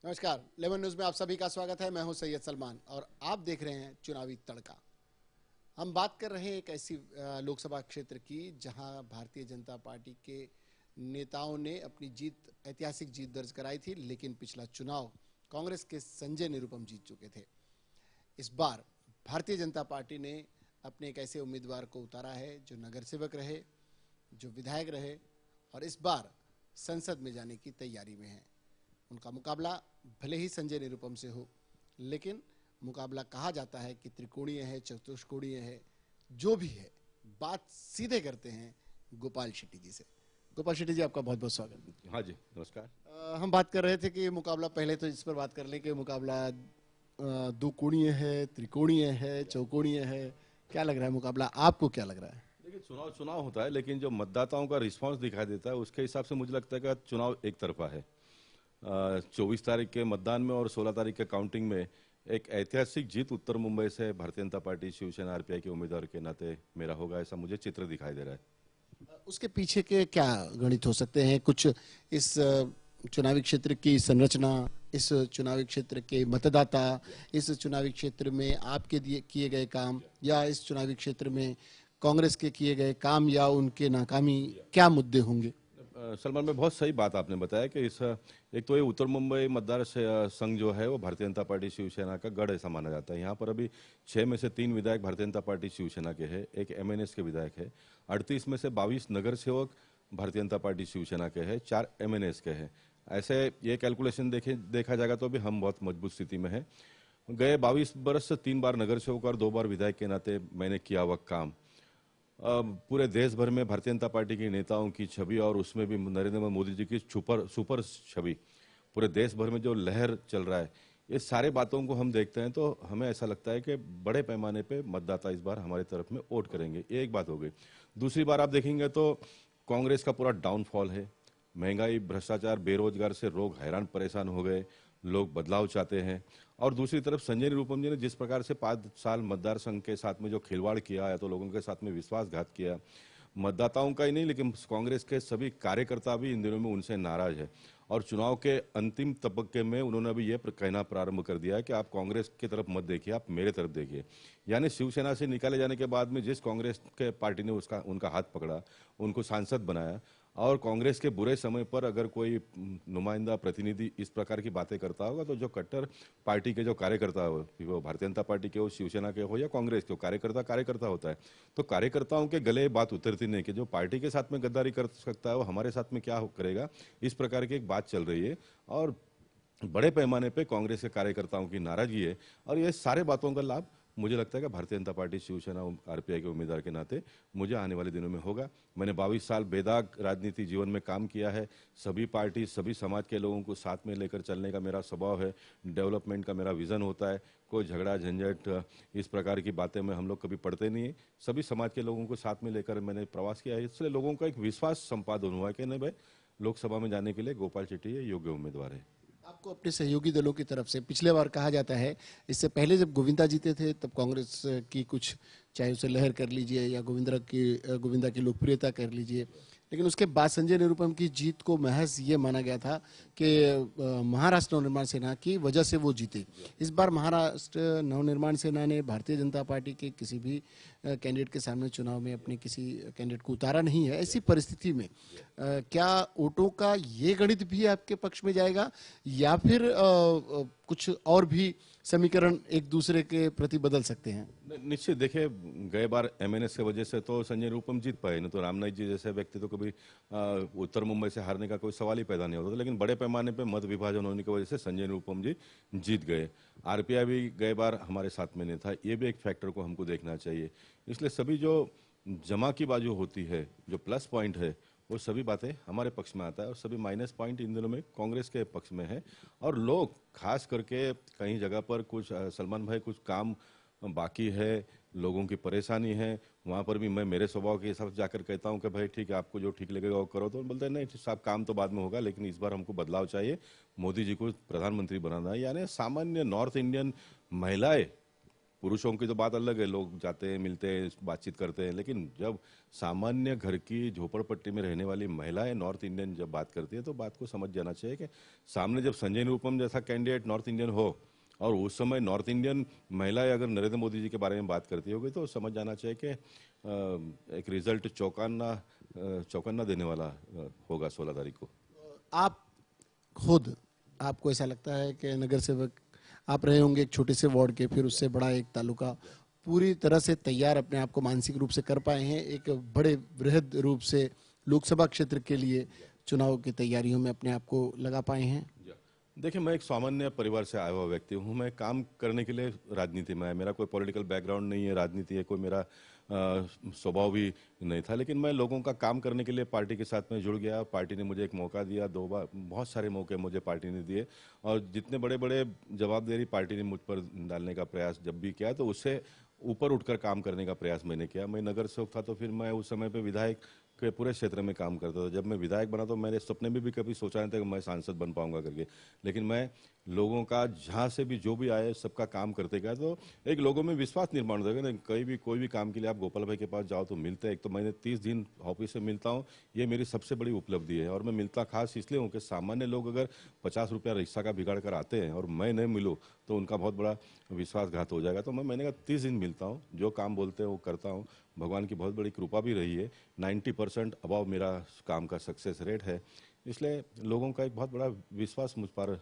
नमस्कार, 11 न्यूज में आप सभी का स्वागत है। मैं हूं सैयद सलमान और आप देख रहे हैं चुनावी तड़का। हम बात कर रहे हैं एक ऐसी लोकसभा क्षेत्र की जहां भारतीय जनता पार्टी के नेताओं ने अपनी ऐतिहासिक जीत दर्ज कराई थी, लेकिन पिछला चुनाव कांग्रेस के संजय निरुपम जीत चुके थे। इस बार भारतीय जनता पार्टी ने अपने एक ऐसे उम्मीदवार को उतारा है जो नगर सेवक रहे, जो विधायक रहे और इस बार संसद में जाने की तैयारी में है। उनका मुकाबला भले ही संजय निरुपम से हो, लेकिन मुकाबला कहा जाता है कि त्रिकोणीय है, चतुष्कोणीय है, जो भी है। बात सीधे करते हैं गोपाल शेट्टी जी से। गोपाल शेट्टी जी, आपका बहुत बहुत स्वागत। हाँ जी, नमस्कार। हम बात कर रहे थे कि मुकाबला, पहले तो इस पर बात कर लें कि मुकाबला दो कोणीय है, त्रिकोणीय है, चौकोणीय है। क्या लग रहा है मुकाबला, आपको क्या लग रहा है? देखिए, चुनाव होता है, लेकिन जो मतदाताओं का रिस्पांस दिखाई देता है उसके हिसाब से मुझे लगता है कि चुनाव एक तरफा है। 24 तारीख के मतदान में और 16 तारीख के काउंटिंग में एक ऐतिहासिक जीत उत्तर मुंबई से भारतीय जनता पार्टी, शिवसेना, आरपीआई के उम्मीदवार के नाते मेरा होगा, ऐसा मुझे चित्र दिखाई दे रहा है। उसके पीछे के क्या गणित हो सकते हैं? कुछ इस चुनावी क्षेत्र की संरचना, इस चुनावी क्षेत्र के मतदाता, इस चुनावी क्षेत्र में आपके किए गए काम, या इस चुनावी क्षेत्र में कांग्रेस के किए गए काम या उनके नाकामी, क्या मुद्दे होंगे? सलमान में बहुत सही बात आपने बताया कि एक तो ये उत्तर मुंबई मतदार संघ जो है वो भारतीय जनता पार्टी शिवसेना का गढ़ ऐसा माना जाता है। यहाँ पर अभी 6 में से 3 विधायक भारतीय जनता पार्टी शिवसेना के हैं, एक एमएनएस के विधायक है। 38 में से 22 नगर सेवक भारतीय जनता पार्टी शिवसेना के हैं, 4 एमएनएस के हैं। ऐसे ये कैलकुलेशन देखा जाएगा तो अभी हम बहुत मजबूत स्थिति में है। गए 22 बरस से 3 बार नगर सेवक और 2 बार विधायक के नाते मैंने किया हुआ काम पूरे देश भर में भारतीय जनता पार्टी के नेताओं की छवि और उसमें भी नरेंद्र मोदी जी की सुपर छवि, पूरे देश भर में जो लहर चल रहा है, ये सारे बातों को हम देखते हैं तो हमें ऐसा लगता है कि बड़े पैमाने पे मतदाता इस बार हमारी तरफ में वोट करेंगे। ये एक बात हो गई। दूसरी बार आप देखेंगे तो कांग्रेस का पूरा डाउनफॉल है। महंगाई, भ्रष्टाचार, बेरोजगार से लोग हैरान परेशान हो गए, लोग बदलाव चाहते हैं। और दूसरी तरफ संजय निरुपम जी ने जिस प्रकार से 5 साल मतदार संघ के साथ में जो खिलवाड़ किया है, तो लोगों के साथ में विश्वासघात किया, मतदाताओं का ही नहीं लेकिन कांग्रेस के सभी कार्यकर्ता भी इन दिनों में उनसे नाराज है। और चुनाव के अंतिम तबक्के में उन्होंने अभी ये कहना प्रारंभ कर दिया है कि आप कांग्रेस की तरफ मत देखिए, आप मेरे तरफ देखिए। यानी शिवसेना से निकाले जाने के बाद में जिस कांग्रेस के पार्टी ने उनका हाथ पकड़ा, उनको सांसद बनाया, और कांग्रेस के बुरे समय पर अगर कोई नुमाइंदा प्रतिनिधि इस प्रकार की बातें करता होगा तो जो कट्टर पार्टी के जो कार्यकर्ता हो, वो भारतीय जनता पार्टी के हो, शिवसेना के हो या कांग्रेस के हो, कार्यकर्ता होता है। तो कार्यकर्ताओं के गले बात उतरती नहीं कि जो पार्टी के साथ में गद्दारी कर सकता है वो हमारे साथ में क्या करेगा। इस प्रकार की एक बात चल रही है और बड़े पैमाने पर कांग्रेस के कार्यकर्ताओं की नाराजगी है। और ये सारे बातों का लाभ मुझे लगता है कि भारतीय जनता पार्टी, शिवसेना, आरपीआई के उम्मीदवार के नाते मुझे आने वाले दिनों में होगा। मैंने 22 साल बेदाग राजनीति जीवन में काम किया है। सभी पार्टी, सभी समाज के लोगों को साथ में लेकर चलने का मेरा स्वभाव है। डेवलपमेंट का मेरा विजन होता है। कोई झगड़ा झंझट इस प्रकार की बातें में हम लोग कभी पढ़ते नहीं है। सभी समाज के लोगों को साथ में लेकर मैंने प्रवास किया है, इसलिए लोगों का एक विश्वास संपादन हुआ है कि नहीं भाई, लोकसभा में जाने के लिए गोपाल शेट्टी ये योग्य उम्मीदवार है। आपको अपने सहयोगी दलों की तरफ से पिछले बार कहा जाता है, इससे पहले जब गोविंदा जीते थे तब कांग्रेस की कुछ, चाहे उसे लहर कर लीजिए या गोविंदा की लोकप्रियता कर लीजिए, लेकिन उसके बाद संजय निरुपम की जीत को महज ये माना गया था कि महाराष्ट्र नवनिर्माण सेना की वजह से वो जीते। इस बार महाराष्ट्र नवनिर्माण सेना ने भारतीय जनता पार्टी के किसी भी कैंडिडेट के सामने चुनाव में अपने किसी कैंडिडेट को उतारा नहीं है। ऐसी परिस्थिति में क्या वोटों का ये गणित भी आपके पक्ष में जाएगा या फिर कुछ और भी समीकरण एक दूसरे के प्रति बदल सकते हैं? निश्चित। देखिए, गए बार एमएनएस की वजह से तो संजय निरुपम जीत पाए, नहीं तो रामनाथ जी जैसे व्यक्ति तो कभी उत्तर मुंबई से हारने का कोई सवाल ही पैदा नहीं होता था। लेकिन बड़े पैमाने पे मत विभाजन होने की वजह से संजय निरुपम जी जीत गए। आरपीआई भी गए बार हमारे साथ में नहीं था, ये भी एक फैक्टर को हमको देखना चाहिए। इसलिए सभी जो जमा की बाजू होती है, जो प्लस पॉइंट है, वो सभी बातें हमारे पक्ष में आता है और सभी माइनस पॉइंट इन दिनों में कांग्रेस के पक्ष में है। और लोग खास करके कई जगह पर कुछ सलमान भाई कुछ काम बाकी है, लोगों की परेशानी है, वहाँ पर भी मैं मेरे स्वभाव के हिसाब से जाकर कहता हूँ कि भाई ठीक है, आपको जो ठीक लगेगा वो करो, तो बोलते हैं नहीं साहब काम तो बाद में होगा, लेकिन इस बार हमको बदलाव चाहिए, मोदी जी को प्रधानमंत्री बनाना है। यानी सामान्य नॉर्थ इंडियन महिलाएं, पुरुषों की तो बात अलग है, लोग जाते हैं मिलते हैं बातचीत करते हैं, लेकिन जब सामान्य घर की झोपड़पट्टी में रहने वाली महिलाएं नॉर्थ इंडियन जब बात करती है तो बात को समझ जाना चाहिए कि सामने जब संजय निरुपम जैसा कैंडिडेट नॉर्थ इंडियन हो और उस समय नॉर्थ इंडियन महिलाएं अगर नरेंद्र मोदी जी के बारे में बात करती होगी तो समझ जाना चाहिए कि एक रिजल्ट चौंकाना देने वाला होगा 16 तारीख को। आप खुद, आपको ऐसा लगता है कि नगर सेवक आप रहे होंगे एक छोटे से वार्ड के, फिर उससे बड़ा एक तालुका, पूरी तरह से तैयार अपने आप को मानसिक रूप से कर पाए हैं एक बड़े वृहद रूप से लोकसभा क्षेत्र के लिए चुनाव की तैयारियों में अपने आप को लगा पाए हैं? देखिए, मैं एक सामान्य परिवार से आया हुआ व्यक्ति हूँ। मैं काम करने के लिए राजनीति में आया, मेरा कोई पॉलिटिकल बैकग्राउंड नहीं है, राजनीति है कोई मेरा स्वभाव भी नहीं था, लेकिन मैं लोगों का काम करने के लिए पार्टी के साथ में जुड़ गया। पार्टी ने मुझे एक मौका दिया, 2 बार, बहुत सारे मौके मुझे पार्टी ने दिए और जितने बड़े बड़े जवाबदेही पार्टी ने मुझ पर डालने का प्रयास जब भी किया तो उससे ऊपर उठकर काम करने का प्रयास मैंने किया। मैं नगर सेवक था तो फिर मैं उस समय पे विधायक के पूरे क्षेत्र में काम करता था। जब मैं विधायक बना तो मेरे सपने में भी कभी सोचा नहीं था कि मैं सांसद बन पाऊंगा करके, लेकिन मैं लोगों का जहाँ से भी जो भी आए सबका काम करते गया तो एक लोगों में विश्वास निर्माण हो जाएगा। कहीं भी कोई भी काम के लिए आप गोपाल भाई के पास जाओ तो मिलते हैं। एक तो मैंने 30 दिन ऑफिस से मिलता हूँ, ये मेरी सबसे बड़ी उपलब्धि है। और मैं मिलता खास इसलिए हूँ कि सामान्य लोग अगर 50 रुपया रिक्शा का बिगाड़ कर आते हैं और मैं नहीं मिलूँ तो उनका बहुत बड़ा विश्वासघात हो जाएगा। तो मैंने कहा 30 दिन मिलता हूँ, जो काम बोलते हैं वो करता हूँ। भगवान की बहुत बड़ी कृपा भी रही है, 90% अबाव मेरा काम का सक्सेस रेट है, इसलिए लोगों का एक बहुत बड़ा विश्वास मुझ पर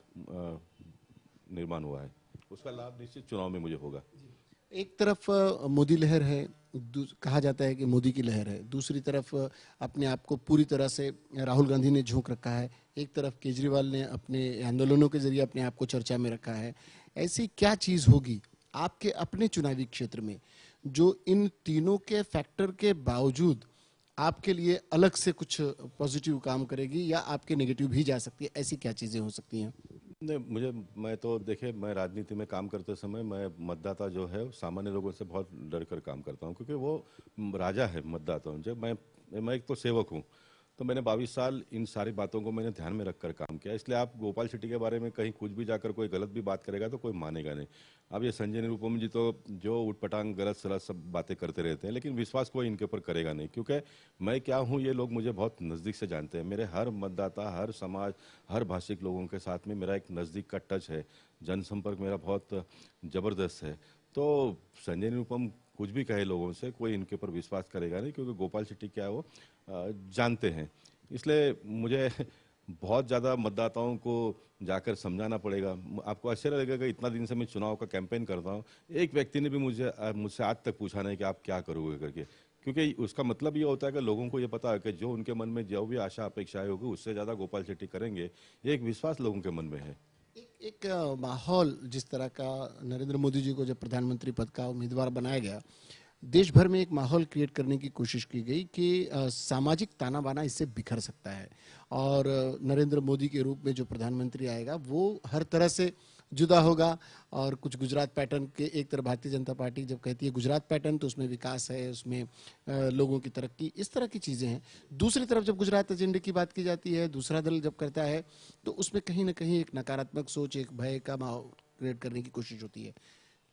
निर्माण हुआ है। उसका लाभ निश्चित चुनाव में मुझे होगा। एक तरफ मोदी लहर है, कहा जाता है कि मोदी की लहर है, दूसरी तरफ अपने आप को पूरी तरह से राहुल गांधी ने झोंक रखा है, एक तरफ केजरीवाल ने अपने आंदोलनों के जरिए अपने आप को चर्चा में रखा है। ऐसी क्या चीज़ होगी आपके अपने चुनावी क्षेत्र में जो इन तीनों के फैक्टर के बावजूद आपके लिए अलग से कुछ पॉजिटिव काम करेगी या आपके नेगेटिव भी जा सकती है? ऐसी क्या चीज़ें हो सकती हैं? नहीं, मैं तो देखिए, मैं राजनीति में काम करते समय मैं मतदाता जो है सामान्य लोगों से बहुत डर कर काम करता हूँ, क्योंकि वो राजा है मतदाता। जब मैं एक तो सेवक हूँ, तो मैंने 22 साल इन सारी बातों को मैंने ध्यान में रखकर काम किया। इसलिए आप गोपाल शेट्टी के बारे में कहीं कुछ भी जाकर कोई गलत भी बात करेगा तो कोई मानेगा नहीं। अब ये संजय निरुपम जी तो जो उठपटांग गलत सलत सब बातें करते रहते हैं, लेकिन विश्वास कोई इनके ऊपर करेगा नहीं, क्योंकि मैं क्या हूँ ये लोग मुझे बहुत नज़दीक से जानते हैं। मेरे हर मतदाता, हर समाज, हर भाषिक लोगों के साथ में मेरा एक नज़दीक का टच है, जनसंपर्क मेरा बहुत ज़बरदस्त है। तो संजय निरुपम कुछ भी कहे लोगों से, कोई इनके ऊपर विश्वास करेगा नहीं, क्योंकि गोपाल शेट्टी क्या है वो जानते हैं। इसलिए मुझे बहुत ज़्यादा मतदाताओं को जाकर समझाना पड़ेगा। आपको आश्चर्य लगेगा, इतना दिन से मैं चुनाव का कैंपेन करता हूँ, एक व्यक्ति ने भी मुझसे आज तक पूछा नहीं कि आप क्या करोगे करके, क्योंकि उसका मतलब ये होता है कि लोगों को ये पता है कि जो उनके मन में जो भी आशा अपेक्षाएं होगी उससे ज़्यादा गोपाल शेट्टी करेंगे, ये एक विश्वास लोगों के मन में है। एक माहौल जिस तरह का नरेंद्र मोदी जी को जब प्रधानमंत्री पद का उम्मीदवार बनाया गया, देश भर में एक माहौल क्रिएट करने की कोशिश की गई कि सामाजिक ताना बाना इससे बिखर सकता है और नरेंद्र मोदी के रूप में जो प्रधानमंत्री आएगा वो हर तरह से जुदा होगा। और कुछ गुजरात पैटर्न के, एक तरफ भारतीय जनता पार्टी जब कहती है गुजरात पैटर्न तो उसमें विकास है, उसमें लोगों की तरक्की, इस तरह की चीज़ें हैं। दूसरी तरफ जब गुजरात एजेंडे की बात की जाती है, दूसरा दल जब करता है तो उसमें कहीं ना कहीं एक नकारात्मक सोच, एक भय का माहौल क्रिएट करने की कोशिश होती है।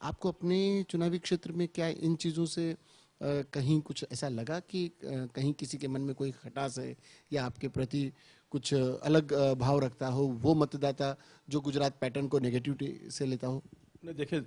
आपको अपने चुनावी क्षेत्र में क्या इन चीज़ों से कहीं कुछ ऐसा लगा कि कहीं किसी के मन में कोई खटास है या आपके प्रति कुछ अलग भाव रखता हो वो मतदाता जो गुजरात पैटर्न को नेगेटिविटी से लेता हो? नहीं, देखिए,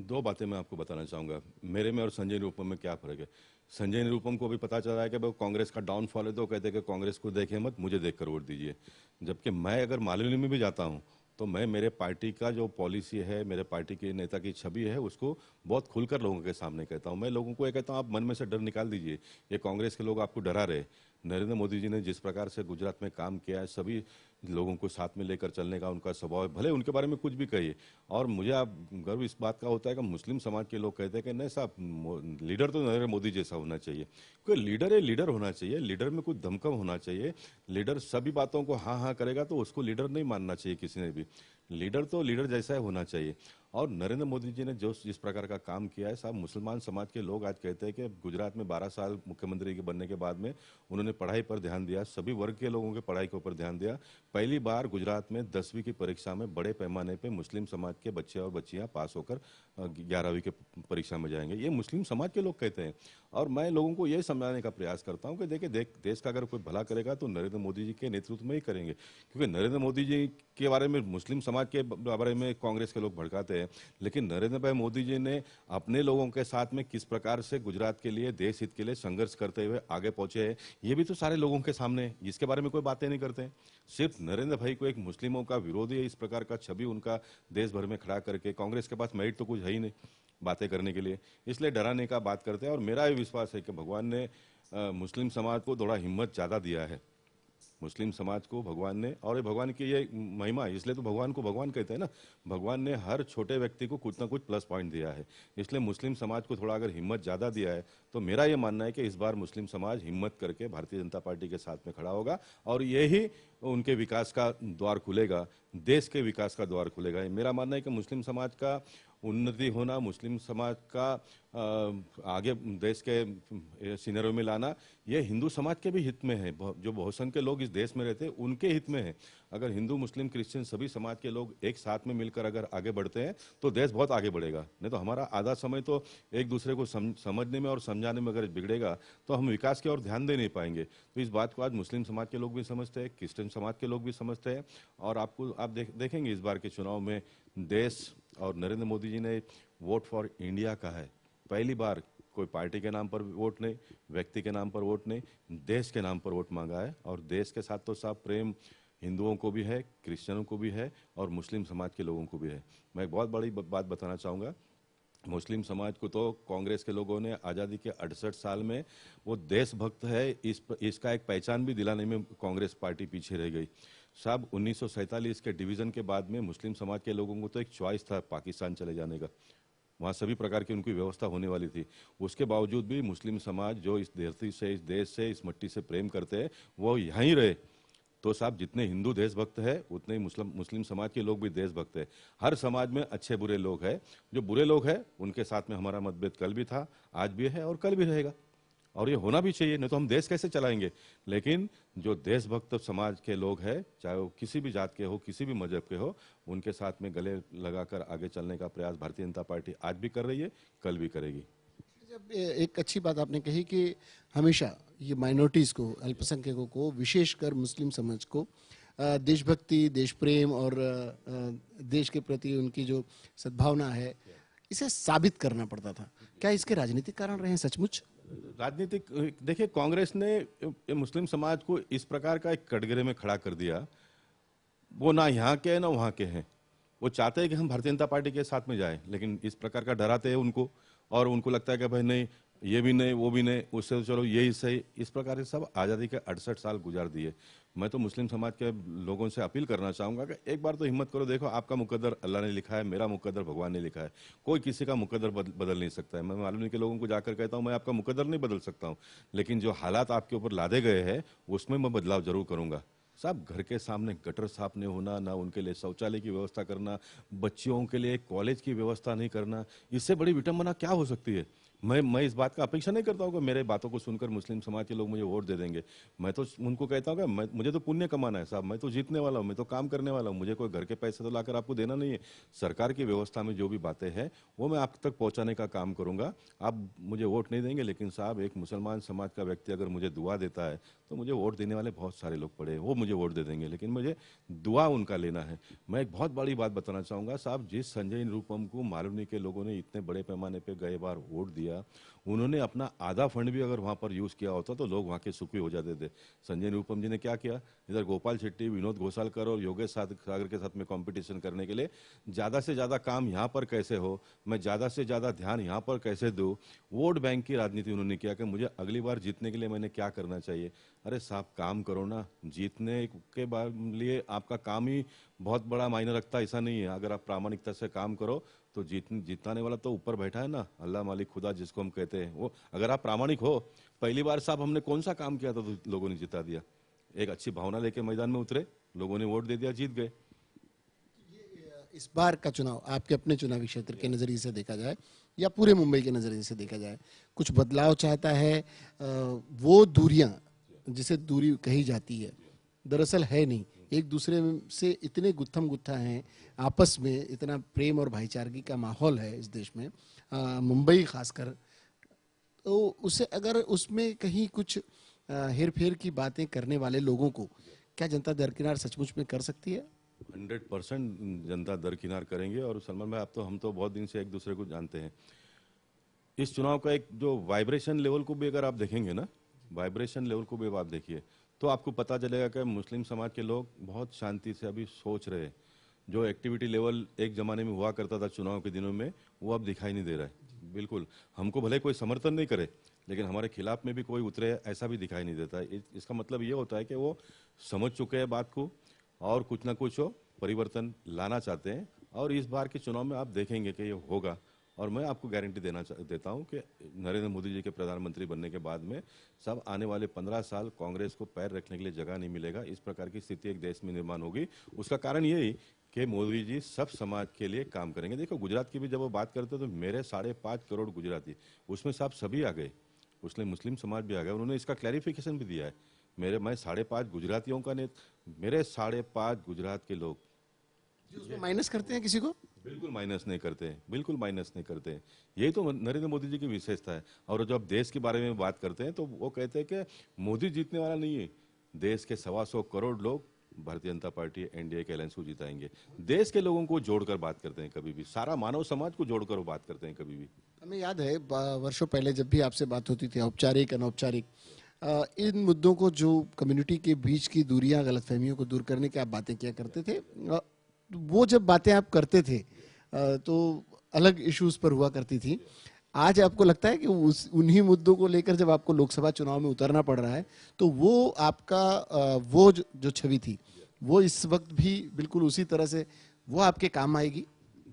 2 बातें मैं आपको बताना चाहूँगा, मेरे में और संजय निरुपम में क्या फ़र्क है। संजय निरुपम को भी पता चल रहा है कि वो कांग्रेस का डाउनफॉल है, तो कहते हैं कि कांग्रेस को देखें मत, मुझे देखकर वोट दीजिए। जबकि मैं अगर मालूनी में भी जाता हूँ तो मैं मेरे पार्टी का जो पॉलिसी है, मेरे पार्टी के नेता की छवि है, उसको बहुत खुलकर लोगों के सामने कहता हूँ। मैं लोगों को ये कहता हूँ, आप मन में से डर निकाल दीजिए। ये कांग्रेस के लोग आपको डरा रहे। नरेंद्र मोदी जी ने जिस प्रकार से गुजरात में काम किया है, सभी लोगों को साथ में लेकर चलने का उनका स्वभाव है, भले उनके बारे में कुछ भी कहिए। और मुझे आप गर्व इस बात का होता है कि मुस्लिम समाज के लोग कहते हैं कि नहीं साहब, लीडर तो नरेंद्र मोदी जैसा होना चाहिए। कोई लीडर है, लीडर होना चाहिए, लीडर में कुछ दमकम होना चाहिए। लीडर सभी बातों को हाँ हाँ करेगा तो उसको लीडर नहीं मानना चाहिए किसी ने भी। लीडर तो लीडर जैसा ही होना चाहिए। और नरेंद्र मोदी जी ने जो जिस प्रकार का काम किया है साहब, मुसलमान समाज के लोग आज कहते हैं कि गुजरात में 12 साल मुख्यमंत्री के बनने के बाद में उन्होंने पढ़ाई पर ध्यान दिया, सभी वर्ग के लोगों के पढ़ाई के ऊपर ध्यान दिया। पहली बार गुजरात में 10वीं की परीक्षा में बड़े पैमाने पे मुस्लिम समाज के बच्चे और बच्चियां पास होकर 11वीं के परीक्षा में जाएंगे, ये मुस्लिम समाज के लोग कहते हैं। और मैं लोगों को ये समझाने का प्रयास करता हूँ कि देखिए, देश का अगर कोई भला करेगा तो नरेंद्र मोदी जी के नेतृत्व में ही करेंगे। क्योंकि नरेंद्र मोदी जी के बारे में मुस्लिम समाज के बारे में कांग्रेस के लोग भड़काते हैं, लेकिन नरेंद्र भाई मोदी जी ने अपने लोगों के साथ में किस प्रकार से गुजरात के लिए, देश हित के लिए संघर्ष करते हुए आगे पहुंचे हैं, ये भी तो सारे लोगों के सामने है। इसके बारे में कोई बातें नहीं करते हैं। सिर्फ नरेंद्र भाई को एक मुस्लिमों का विरोधी है, इस प्रकार का छवि उनका देश भर में खड़ा करके, कांग्रेस के पास मेरिट तो कुछ है ही नहीं बातें करने के लिए, इसलिए डराने का बात करते हैं। और मेरा ये विश्वास है कि भगवान ने मुस्लिम समाज को थोड़ा हिम्मत ज़्यादा दिया है, मुस्लिम समाज को भगवान ने। और ये भगवान की ये महिमा है, इसलिए तो भगवान को भगवान कहते हैं ना। भगवान ने हर छोटे व्यक्ति को कुछ ना कुछ प्लस पॉइंट दिया है, इसलिए मुस्लिम समाज को थोड़ा अगर हिम्मत ज़्यादा दिया है तो मेरा ये मानना है कि इस बार मुस्लिम समाज हिम्मत करके भारतीय जनता पार्टी के साथ में खड़ा होगा और यही उनके विकास का द्वार खुलेगा, देश के विकास का द्वार खुलेगा। ये मेरा मानना है कि मुस्लिम समाज का उन्नति होना, मुस्लिम समाज का आगे देश के सिनेरियो में लाना, ये हिंदू समाज के भी हित में है। जो बहुसंख्य लोग इस देश में रहते हैं उनके हित में है। अगर हिंदू, मुस्लिम, क्रिश्चियन सभी समाज के लोग एक साथ में मिलकर अगर आगे बढ़ते हैं तो देश बहुत आगे बढ़ेगा। नहीं तो हमारा आधा समय तो एक दूसरे को समझने में और समझाने में अगर बिगड़ेगा तो हम विकास की ओर ध्यान दे नहीं पाएंगे। तो इस बात को आज मुस्लिम समाज के लोग भी समझते हैं, क्रिश्चियन समाज के लोग भी समझते हैं। और आप देखेंगे इस बार के चुनाव में देश और नरेंद्र मोदी जी ने वोट फॉर इंडिया का है। पहली बार कोई पार्टी के नाम पर वोट नहीं, व्यक्ति के नाम पर वोट नहीं, देश के नाम पर वोट मांगा है। और देश के साथ तो साफ प्रेम हिंदुओं को भी है, क्रिश्चियनों को भी है और मुस्लिम समाज के लोगों को भी है। मैं एक बहुत बड़ी बात बताना चाहूँगा, मुस्लिम समाज को तो कांग्रेस के लोगों ने आज़ादी के 68 साल में वो देशभक्त है इसका एक पहचान भी दिलाने में कांग्रेस पार्टी पीछे रह गई। साहब 1947 के डिवीज़न के बाद में मुस्लिम समाज के लोगों को तो एक चॉइस था पाकिस्तान चले जाने का, वहाँ सभी प्रकार की उनकी व्यवस्था होने वाली थी। उसके बावजूद भी मुस्लिम समाज जो इस धरती से, इस देश से, इस मिट्टी से प्रेम करते हैं वो यहीं रहे। तो साहब जितने हिंदू देशभक्त है उतने ही मुस्लिम समाज के लोग भी देशभक्त है। हर समाज में अच्छे बुरे लोग हैं, जो बुरे लोग हैं उनके साथ में हमारा मतभेद कल भी था, आज भी है और कल भी रहेगा। और ये होना भी चाहिए, नहीं तो हम देश कैसे चलाएंगे। लेकिन जो देशभक्त समाज के लोग हैं, चाहे वो किसी भी जात के हो, किसी भी मजहब के हो, उनके साथ में गले लगाकर आगे चलने का प्रयास भारतीय जनता पार्टी आज भी कर रही है, कल भी करेगी। जब एक अच्छी बात आपने कही कि हमेशा ये माइनॉरिटीज़ को, अल्पसंख्यकों को, विशेषकर मुस्लिम समाज को देशभक्ति, देश प्रेम और देश के प्रति उनकी जो सद्भावना है, इसे साबित करना पड़ता था। क्या इसके राजनीतिक कारण रहे हैं सचमुच? राजनीतिक, देखिए कांग्रेस ने मुस्लिम समाज को इस प्रकार का एक कटघरे में खड़ा कर दिया, वो ना यहाँ के हैं ना वहाँ के हैं। वो चाहते हैं कि हम भारतीय जनता पार्टी के साथ में जाएं, लेकिन इस प्रकार का डराते हैं उनको, और उनको लगता है कि भाई नहीं, ये भी नहीं, वो भी नहीं, उससे तो चलो यही सही। इस प्रकार से सब आज़ादी के 68 साल गुजार दिए। मैं तो मुस्लिम समाज के लोगों से अपील करना चाहूँगा कि एक बार तो हिम्मत करो, देखो आपका मुकद्दर अल्लाह ने लिखा है, मेरा मुकद्दर भगवान ने लिखा है, कोई किसी का मुकद्दर बदल नहीं सकता है। मैं मालूम के लोगों को जाकर कहता हूँ मैं आपका मुकद्दर नहीं बदल सकता हूँ, लेकिन जो हालात आपके ऊपर लादे गए हैं उसमें मैं बदलाव जरूर करूँगा। साहब घर के सामने गटर साफ नहीं होना, ना उनके लिए शौचालय की व्यवस्था करना, बच्चियों के लिए कॉलेज की व्यवस्था नहीं करना, इससे बड़ी विडंबना क्या हो सकती है। मैं इस बात का अपेक्षा नहीं करता हूँ कि मेरे बातों को सुनकर मुस्लिम समाज के लोग मुझे वोट दे देंगे। मैं तो उनको कहता हूँ कि मुझे तो पुण्य कमाना है साहब, मैं तो जीतने वाला हूँ, मैं तो काम करने वाला हूँ, मुझे कोई घर के पैसे तो लाकर आपको देना नहीं है। सरकार की व्यवस्था में जो भी बातें हैं वो मैं आप तक पहुँचाने का काम करूँगा। आप मुझे वोट नहीं देंगे, लेकिन साहब एक मुसलमान समाज का व्यक्ति अगर मुझे दुआ देता है तो मुझे वोट देने वाले बहुत सारे लोग पड़े हैं, वो मुझे वोट दे देंगे, लेकिन मुझे दुआ उनका लेना है। मैं एक बहुत बड़ी बात बताना चाहूँगा साहब, जिस संजय निरुपम को मालूनी के लोगों ने इतने बड़े पैमाने पे गए बार वोट दिया, उन्होंने अपना आधा फंड भी अगर वहाँ पर यूज़ किया होता तो लोग वहाँ के सुखी हो जाते थे। संजय निरुपम जी ने क्या किया, इधर गोपाल शेट्टी, विनोद घोसालकर और योगेश सागर के साथ में कंपटीशन करने के लिए ज़्यादा से ज़्यादा काम यहाँ पर कैसे हो, मैं ज़्यादा से ज़्यादा ध्यान यहाँ पर कैसे दूँ, वोट बैंक की राजनीति उन्होंने किया कि मुझे अगली बार जीतने के लिए मैंने क्या करना चाहिए। अरे साहब काम करो ना, जीतने के बाद लिए आपका काम ही बहुत बड़ा मायने रखता है, ऐसा नहीं है। अगर आप प्रामाणिकता से काम करो तो जिताने वाला तो ऊपर बैठा है ना, अल्लाह मालिक खुदा जिसको हम कहते हैं, वो अगर आप प्रामाणिक हो। पहली बार साहब हमने कौन सा काम किया था तो लोगों ने जिता दिया। एक अच्छी भावना लेके मैदान में उतरे, लोगों ने वोट दे दिया, जीत गए। इस बार का चुनाव आपके अपने चुनावी क्षेत्र के नजरिए से देखा जाए या पूरे मुंबई के नजरिए से देखा जाए, कुछ बदलाव चाहता है? वो दूरियां जिसे दूरी कही जाती है दरअसल है नहीं, एक दूसरे से इतने गुत्थम गुत्था हैं, आपस में इतना प्रेम और भाईचारगी का माहौल है इस देश में, मुंबई खासकर। तो उसे अगर उसमें कहीं कुछ हेर फेर की बातें करने वाले लोगों को क्या जनता दरकिनार सचमुच में कर सकती है? 100% जनता दरकिनार करेंगे। और सलमान भाई, आप तो हम तो बहुत दिन से एक दूसरे को जानते हैं। इस चुनाव का एक जो वाइब्रेशन लेवल को भी अगर आप देखेंगे ना, वाइब्रेशन लेवल को भी आप देखिए तो आपको पता चलेगा कि मुस्लिम समाज के लोग बहुत शांति से अभी सोच रहे हैं। जो एक्टिविटी लेवल एक जमाने में हुआ करता था चुनाव के दिनों में, वो अब दिखाई नहीं दे रहा है बिल्कुल। हमको भले कोई समर्थन नहीं करे, लेकिन हमारे खिलाफ में भी कोई उतरे ऐसा भी दिखाई नहीं देता है। इसका मतलब ये होता है कि वो समझ चुके हैं बात को और कुछ ना कुछ वो परिवर्तन लाना चाहते हैं। और इस बार के चुनाव में आप देखेंगे कि ये होगा। और मैं आपको गारंटी देता हूं कि नरेंद्र मोदी जी के प्रधानमंत्री बनने के बाद में सब आने वाले 15 साल कांग्रेस को पैर रखने के लिए जगह नहीं मिलेगा। इस प्रकार की स्थिति एक देश में निर्माण होगी। उसका कारण यही कि मोदी जी सब समाज के लिए काम करेंगे। देखो, गुजरात की भी जब वो बात करते हैं तो मेरे 5.5 करोड़ गुजराती, उसमें सब सभी आ गए, उसमें मुस्लिम समाज भी आ गया। उन्होंने इसका क्लैरिफिकेशन भी दिया है। मैं 5.5 गुजरातियों का मेरे 5.5 गुजरात के लोग उसमें माइनस करते हैं किसी को? बिल्कुल माइनस नहीं करते हैं, बिल्कुल माइनस नहीं करते हैं। यही तो नरेंद्र मोदी जी की विशेषता है। और जब देश के बारे में बात करते हैं तो वो कहते हैं कि मोदी जीतने वाला नहीं है, देश के 125 करोड़ लोग भारतीय जनता पार्टी एनडीए के अलायंस को जिताएंगे। देश के लोगों को जोड़कर बात करते हैं कभी भी, सारा मानव समाज को जोड़कर वो बात करते हैं कभी भी। हमें याद है वर्षों पहले जब भी आपसे बात होती थी, औपचारिक अनौपचारिक, इन मुद्दों को, जो कम्युनिटी के बीच की दूरियां, गलतफहमियों को दूर करने की आप बातें किया करते थे। वो जब बातें आप करते थे तो अलग इश्यूज पर हुआ करती थी। आज आपको लगता है कि उन्हीं मुद्दों को लेकर जब आपको लोकसभा चुनाव में उतरना पड़ रहा है तो वो आपका वो जो छवि थी वो इस वक्त भी बिल्कुल उसी तरह से वो आपके काम आएगी?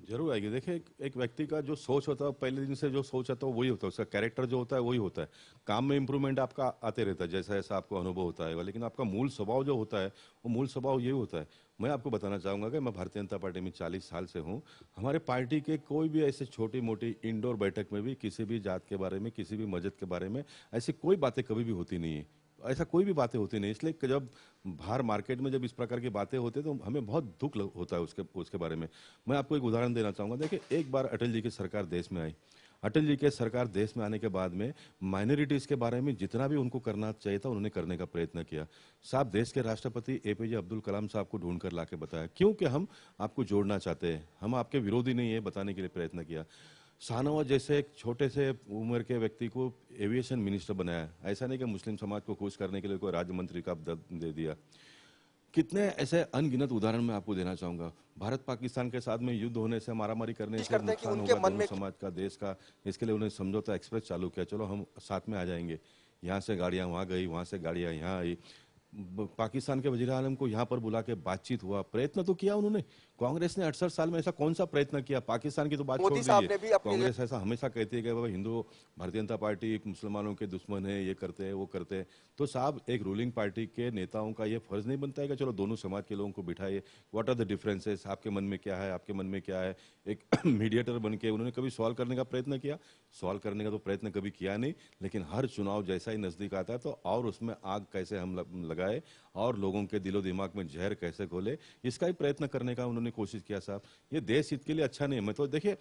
जरूर आएगी। देखिए, एक व्यक्ति का जो सोच होता है, पहले दिन से जो सोच आता है वही होता है, उसका कैरेक्टर जो होता है वही होता है। काम में इंप्रूवमेंट आपका आते रहता है जैसा जैसा आपको अनुभव होता है, लेकिन आपका मूल स्वभाव जो होता है वो मूल स्वभाव यही होता है। मैं आपको बताना चाहूंगा कि मैं भारतीय जनता पार्टी में 40 साल से हूँ। हमारे पार्टी के कोई भी ऐसे छोटी मोटी इंडोर बैठक में भी किसी भी जात के बारे में, किसी भी मस्जिद के बारे में ऐसी कोई बातें कभी भी होती नहीं है। ऐसा कोई भी बातें होती नहीं। इसलिए कि जब बाहर मार्केट में जब इस प्रकार की बातें होती है तो हमें बहुत दुख होता है उसके बारे में। मैं आपको एक उदाहरण देना चाहूंगा। देखिए, एक बार अटल जी की सरकार देश में आई। अटल जी के सरकार देश में आने के बाद में माइनॉरिटीज के बारे में जितना भी उनको करना चाहिए था उन्होंने करने का प्रयत्न किया। साहब, देश के राष्ट्रपति एपीजे अब्दुल कलाम साहब को ढूंढ कर लाके बताया, क्योंकि हम आपको जोड़ना चाहते हैं, हम आपके विरोधी नहीं है, बताने के लिए प्रयत्न किया। शाहनवाज जैसे एक छोटे से उम्र के व्यक्ति को एविएशन मिनिस्टर बनाया। ऐसा नहीं कि मुस्लिम समाज को खुश करने के लिए कोई राज्य मंत्री का पद दे दिया। कितने ऐसे अनगिनत उदाहरण मैं आपको देना चाहूंगा। भारत पाकिस्तान के साथ में युद्ध होने से, मारामारी करने से नुकसान होगा दोनों समाज का, देश का। इसके लिए उन्होंने समझौता एक्सप्रेस चालू किया, चलो हम साथ में आ जाएंगे। यहाँ से गाड़ियां वहां गई, वहां से गाड़ियां यहाँ आई। पाकिस्तान के वजीर आलम को यहाँ पर बुला के बातचीत हुआ, प्रयत्न तो किया उन्होंने। कांग्रेस ने 68 साल में ऐसा कौन सा प्रयत्न किया? पाकिस्तान की तो बात छोड़ दीजिए, कांग्रेस ऐसा हमेशा कहती है कि भाई हिंदू, भारतीय जनता पार्टी मुसलमानों के दुश्मन है, ये करते हैं वो करते हैं। तो साहब, एक रूलिंग पार्टी के नेताओं का ये फर्ज नहीं बनता है कि चलो दोनों समाज के लोगों को बिठाइए, व्हाट आर द डिफरेंसेस, आपके मन में क्या है, आपके मन में क्या है। एक मीडिएटर बन के उन्होंने कभी सॉल्व करने का प्रयत्न किया? सॉल्व करने का तो प्रयत्न कभी किया नहीं। लेकिन हर चुनाव जैसा ही नजदीक आता है तो और उसमें आग कैसे हम लगाए और लोगों के दिलो दिमाग में जहर कैसे घोले, इसका ही प्रयत्न करने का उन्होंने कोशिश किया। साहब, ये देश हित के लिए अच्छा नहीं है। मैं तो देखिए,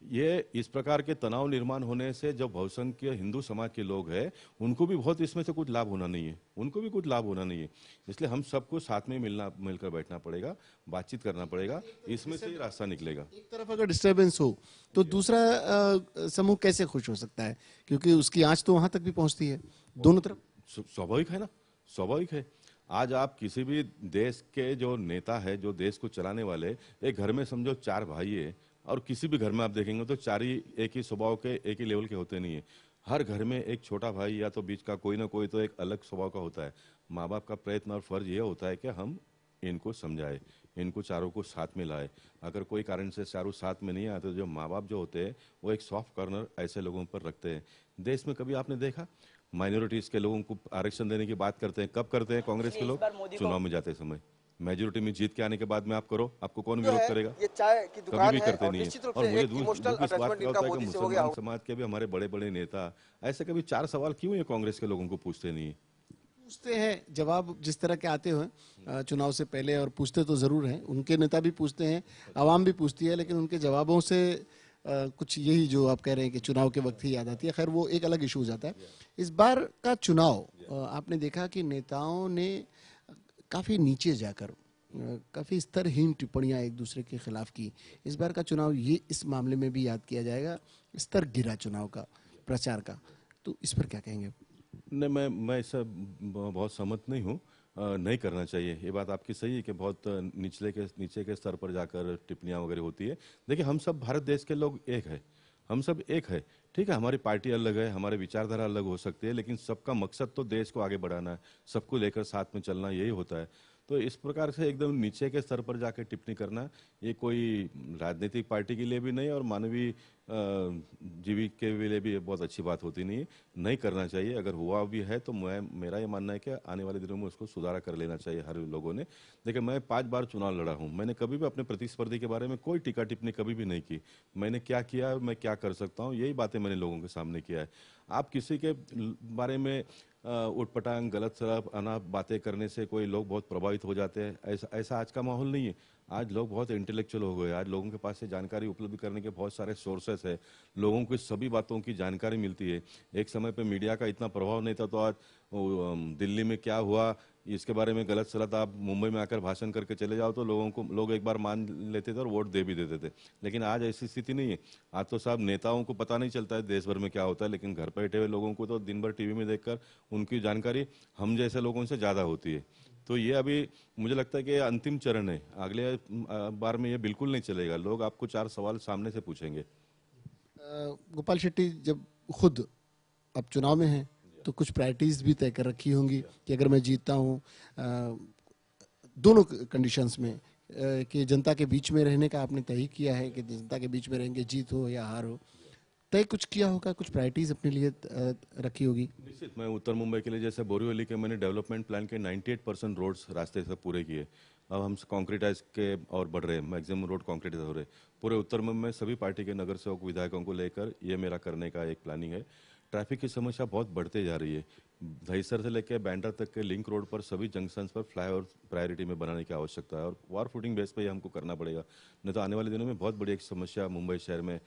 ये इस प्रकार के तनाव निर्माण होने से जो बहुसंख्य हिंदू समाज के लोग हैं उनको भी बहुत इसमें से कुछ लाभ होना नहीं है, उनको भी कुछ लाभ होना नहीं है। इसलिए हम सबको साथ में मिलकर बैठना पड़ेगा, बातचीत करना पड़ेगा, इसमें से ही रास्ता निकलेगा। एक तरफ अगर डिस्टर्बेंस हो तो दूसरा समूह कैसे खुश हो सकता है? क्योंकि उसकी आंच तो वहां तक भी पहुंचती है दोनों तरफ। स्वाभाविक है ना, स्वाभाविक है। आज आप किसी भी देश के जो नेता है, जो देश को चलाने वाले, एक घर में समझो 4 भाई है और किसी भी घर में आप देखेंगे तो 4 ही एक ही स्वभाव के, एक ही लेवल के होते नहीं है। हर घर में एक छोटा भाई या तो बीच का कोई ना कोई तो एक अलग स्वभाव का होता है। माँ बाप का प्रयत्न और फर्ज ये होता है कि हम इनको समझाए, इनको चारों को साथ में लाए। अगर कोई कारण से चारों साथ में नहीं आते तो जो माँ बाप जो होते हैं वो एक सॉफ्ट कॉर्नर ऐसे लोगों पर रखते हैं। देश में कभी आपने देखा माइनॉरिटीज के लोगों को आरक्षण देने की बात करते हैं, कब करते हैं कांग्रेस के इसलिए इस लोग? बार मोदी को चुनाव में जाते समय। मेजोरिटी में जीत के आने के बाद में आप करो, आपको कौन जो विरोध है करेगा? ये चाय की कभी दुकान भी है करते और नहीं है। निश्चित रूप और से मुझे एक इमोशनल दुख इस बात अटैचमेंट का इनका होता है कि मोदी से हो गया मुसलमान समाज के भी हमारे बड़े बड़े नेता ऐसे कभी 4 सवाल क्यों ये कांग्रेस के लोगों को पूछते नहीं है? पूछते हैं, जवाब जिस तरह के आते हैं चुनाव से पहले, और पूछते तो जरूर हैं, उनके नेता भी पूछते हैं, आवाम भी पूछती है, लेकिन उनके जवाबों से कुछ यही जो आप कह रहे हैं कि चुनाव के वक्त ही याद आती है। खैर वो एक अलग इशू हो जाता है। इस बार का चुनाव आपने देखा कि नेताओं ने काफी नीचे जाकर काफी स्तरहीन टिप्पणियां एक दूसरे के खिलाफ की। इस बार का चुनाव ये इस मामले में भी याद किया जाएगा, स्तर गिरा चुनाव का, प्रचार का। तो इस पर क्या कहेंगे? नहीं, मैं इससे बहुत सहमत नहीं हूँ। नहीं करना चाहिए। ये बात आपकी सही है कि बहुत नीचे के स्तर पर जाकर टिप्पणियाँ वगैरह होती है। देखिए, हम सब भारत देश के लोग एक है, हम सब एक है। ठीक है, हमारी पार्टी अलग है, हमारे विचारधारा अलग हो सकती है, लेकिन सबका मकसद तो देश को आगे बढ़ाना है, सबको लेकर साथ में चलना, यही होता है। तो इस प्रकार से एकदम नीचे के स्तर पर जाकर टिप्पणी करना, ये कोई राजनीतिक पार्टी के लिए भी नहीं और मानवीय जीवित के लिए भी ये बहुत अच्छी बात होती नहीं है। नहीं करना चाहिए। अगर हुआ भी है तो मेरा ये मानना है कि आने वाले दिनों में उसको सुधारा कर लेना चाहिए हर लोगों ने। देखिए, मैं 5 बार चुनाव लड़ा हूँ, मैंने कभी भी अपने प्रतिस्पर्धी के बारे में कोई टीका टिप्पणी कभी भी नहीं की। मैंने क्या किया, मैं क्या कर सकता हूँ, यही बातें मैंने लोगों के सामने किया है। आप किसी के बारे में उटपटांग गलत सलत अनाप बातें करने से कोई लोग बहुत प्रभावित हो जाते हैं, ऐसा ऐसा आज का माहौल नहीं है। आज लोग बहुत इंटेलेक्चुअल हो गए। आज लोगों के पास से जानकारी उपलब्ध करने के बहुत सारे सोर्सेस है, लोगों को सभी बातों की जानकारी मिलती है। एक समय पे मीडिया का इतना प्रभाव नहीं था, तो आज दिल्ली में क्या हुआ इसके बारे में गलत सलत आप मुंबई में आकर भाषण करके चले जाओ तो लोग एक बार मान लेते थे और वोट दे भी देते थे। लेकिन आज ऐसी स्थिति नहीं है। आज तो साहब नेताओं को पता नहीं चलता है देश भर में क्या होता है, लेकिन घर बैठे हुए लोगों को तो दिन भर टीवी में देखकर उनकी जानकारी हम जैसे लोगों से ज़्यादा होती है। तो ये अभी मुझे लगता है कि अंतिम चरण है। अगले बार में ये बिल्कुल नहीं चलेगा। लोग आपको 4 सवाल सामने से पूछेंगे। गोपाल शेट्टी, जब खुद अब चुनाव में हैं तो कुछ प्रायोरिटीज भी तय कर रखी होंगी कि अगर मैं जीतता हूँ दोनों कंडीशंस में कि जनता के बीच में रहने का आपने तय किया है कि जनता के बीच में रहेंगे, जीत हो या हार हो, तय कुछ किया होगा, कुछ प्रायोरिटीज अपने लिए रखी होगी? निश्चित। मैं उत्तर मुंबई के लिए जैसे बोरीवली के मैंने डेवलपमेंट प्लान के 98% रोड्स रास्ते से पूरे किए। अब हम कॉन्क्रीटाइज के और बढ़ रहे हैं, मैक्सिमम रोड कॉन्क्रीटाइज हो रहे हैं। पूरे उत्तर मुंबई में सभी पार्टी के नगर सेवक विधायकों को लेकर ये मेरा करने का एक प्लानिंग है। ट्रैफिक की समस्या बहुत बढ़ते जा रही है। दहीसर से लेकर बैंड्रा तक के लिंक रोड पर सभी जंक्शंस पर फ्लाईओवर प्रायोरिटी में बनाने की आवश्यकता है और वार फुटिंग बेस पे ही हमको करना पड़ेगा। नहीं तो आने वाले दिनों में बहुत बड़ी एक समस्या मुंबई शहर में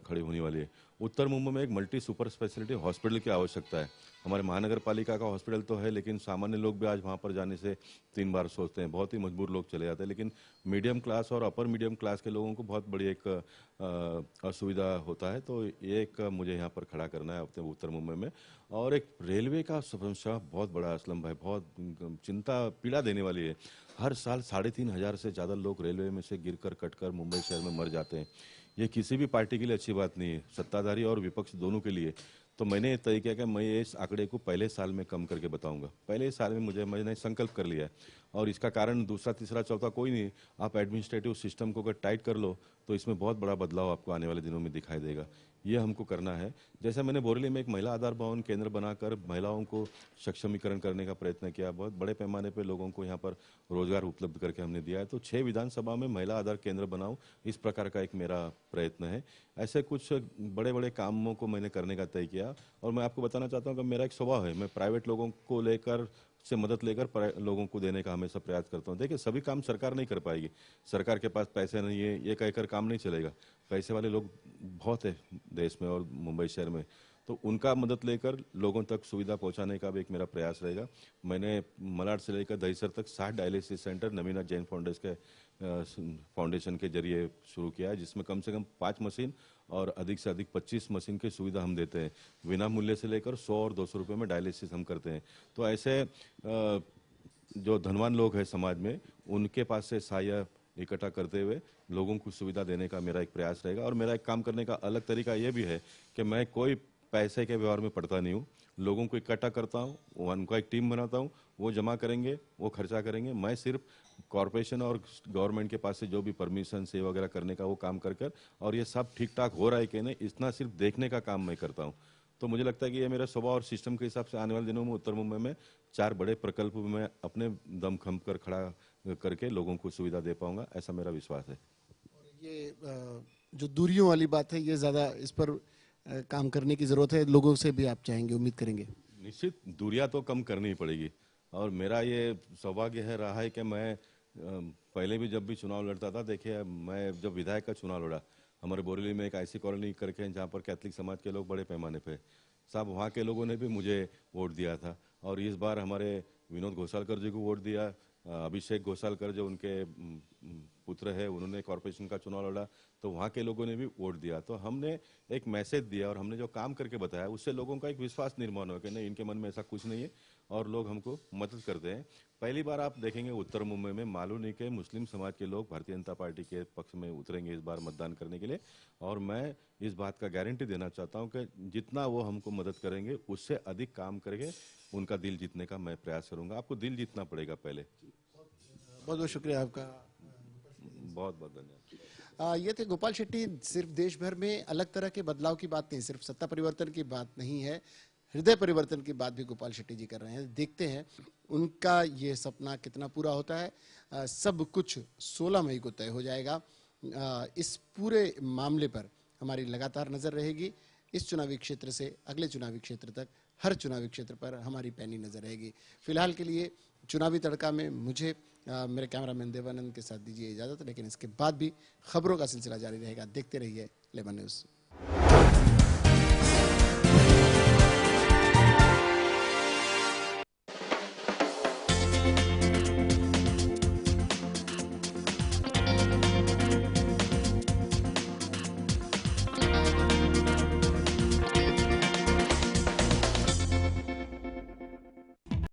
खड़ी होने वाली है। उत्तर मुंबई में एक मल्टी सुपर स्पेशलिटी हॉस्पिटल की आवश्यकता है। हमारे महानगर पालिका का हॉस्पिटल तो है, लेकिन सामान्य लोग भी आज वहाँ पर जाने से 3 बार सोचते हैं। बहुत ही मजबूर लोग चले जाते हैं, लेकिन मीडियम क्लास और अपर मीडियम क्लास के लोगों को बहुत बड़ी एक असुविधा होता है। तो ये एक मुझे यहाँ पर खड़ा करना है अपने उत्तर मुंबई में। और एक रेलवे का समस्या बहुत बड़ा असलम भाई, बहुत चिंता पीड़ा देने वाली है। हर साल 3,500 से ज़्यादा लोग रेलवे में से गिरकर कटकर मुंबई शहर में मर जाते हैं। ये किसी भी पार्टी के लिए अच्छी बात नहीं है, सत्ताधारी और विपक्ष दोनों के लिए। तो मैंने ये तय किया कि मैं इस आंकड़े को पहले साल में कम करके बताऊंगा। पहले साल में मैंने संकल्प कर लिया है और इसका कारण दूसरा तीसरा चौथा कोई नहीं। आप एडमिनिस्ट्रेटिव सिस्टम को अगर टाइट कर लो तो इसमें बहुत बड़ा बदलाव आपको आने वाले दिनों में दिखाई देगा। ये हमको करना है। जैसा मैंने बोरेली में एक महिला आधार भवन केंद्र बनाकर महिलाओं को सक्षमीकरण करने का प्रयत्न किया। बहुत बड़े पैमाने पर लोगों को यहाँ पर रोजगार उपलब्ध करके हमने दिया है। तो 6 विधानसभा में महिला आधार केंद्र बनाऊं, इस प्रकार का एक मेरा प्रयत्न है। ऐसे कुछ बड़े बड़े कामों को मैंने करने का तय किया। और मैं आपको बताना चाहता हूँ कि मेरा एक स्वभाव है, मैं प्राइवेट लोगों को लेकर से मदद लेकर लोगों को देने का हमेशा प्रयास करता हूँ। देखिए, सभी काम सरकार नहीं कर पाएगी। सरकार के पास पैसे नहीं है ये कहकर काम नहीं चलेगा। पैसे वाले लोग बहुत है देश में और मुंबई शहर में, तो उनका मदद लेकर लोगों तक सुविधा पहुंचाने का भी एक मेरा प्रयास रहेगा। मैंने मलाड से लेकर दहीसर तक 60 डायलिसिस सेंटर नवीना जैन फाउंडेशन के जरिए शुरू किया है, जिसमें कम से कम 5 मशीन और अधिक से अधिक 25 मशीन की सुविधा हम देते हैं। बिना मूल्य से लेकर 100 और 200 रुपये में डायलिसिस हम करते हैं। तो ऐसे जो धनवान लोग हैं समाज में, उनके पास से सहायता इकट्ठा करते हुए लोगों को सुविधा देने का मेरा एक प्रयास रहेगा। और मेरा एक काम करने का अलग तरीका ये भी है कि मैं कोई पैसे के व्यवहार में पड़ता नहीं हूँ। लोगों को इकट्ठा करता हूँ, उनका एक टीम बनाता हूँ, वो जमा करेंगे, वो खर्चा करेंगे। मैं सिर्फ कॉरपोरेशन और गवर्नमेंट के पास से जो भी परमिशन से वगैरह करने का वो काम कर कर, और ये सब ठीक ठाक हो रहा है कि नहीं, इतना सिर्फ देखने का काम मैं करता हूँ। तो मुझे लगता है कि ये मेरा स्वभाव और सिस्टम के हिसाब से आने वाले दिनों में उत्तर मुंबई में 4 बड़े प्रकल्प में अपने दम खम कर खड़ा करके लोगों को सुविधा दे पाऊंगा, ऐसा मेरा विश्वास है। ये जो दूरियों वाली बात है, ये ज़्यादा इस पर काम करने की ज़रूरत है, लोगों से भी आप चाहेंगे, उम्मीद करेंगे? निश्चित दूरियां तो कम करनी ही पड़ेगी, और मेरा ये सौभाग्य है रहा है कि मैं पहले भी जब भी चुनाव लड़ता था, देखिए मैं जब विधायक का चुनाव लड़ा, हमारे बोरेली में एक ऐसी कॉलोनी करके है जहाँ पर कैथलिक समाज के लोग बड़े पैमाने पे, साहब वहाँ के लोगों ने भी मुझे वोट दिया था। और इस बार हमारे विनोद घोसालकर जी को वोट दिया, अभिषेक घोसालकर जो उनके पुत्र है, उन्होंने कॉरपोरेशन का चुनाव लड़ा, तो वहाँ के लोगों ने भी वोट दिया। तो हमने एक मैसेज दिया और हमने जो काम करके बताया, उससे लोगों का एक विश्वास निर्माण हो कि नहीं, इनके मन में ऐसा कुछ नहीं है और लोग हमको मदद करते हैं। पहली बार आप देखेंगे उत्तर मुंबई में मालूम नहीं के मुस्लिम समाज के लोग भारतीय जनता पार्टी के पक्ष में उतरेंगे इस बार मतदान करने के लिए, और मैं इस बात का गारंटी देना चाहता हूं कि जितना वो हमको मदद करेंगे उससे अधिक काम करके उनका दिल जीतने का मैं प्रयास करूंगा। आपको दिल जीतना पड़ेगा पहले। बहुत बहुत शुक्रिया आपका। बहुत बहुत धन्यवाद। ये थे गोपाल शेट्टी। सिर्फ देश भर में अलग तरह के बदलाव की बात नहीं, सिर्फ सत्ता परिवर्तन की बात नहीं है, हृदय परिवर्तन की बात भी गोपाल शेट्टी जी कर रहे हैं। देखते हैं उनका ये सपना कितना पूरा होता है। सब कुछ 16 मई को तय हो जाएगा। इस पूरे मामले पर हमारी लगातार नजर रहेगी। इस चुनावी क्षेत्र से अगले चुनावी क्षेत्र तक, हर चुनावी क्षेत्र पर हमारी पैनी नजर रहेगी। फिलहाल के लिए चुनावी तड़का में मुझे मेरे कैमरामैन देवानंद के साथ दीजिए इजाजत, लेकिन इसके बाद भी खबरों का सिलसिला जारी रहेगा। देखते रहिए लेमन न्यूज़।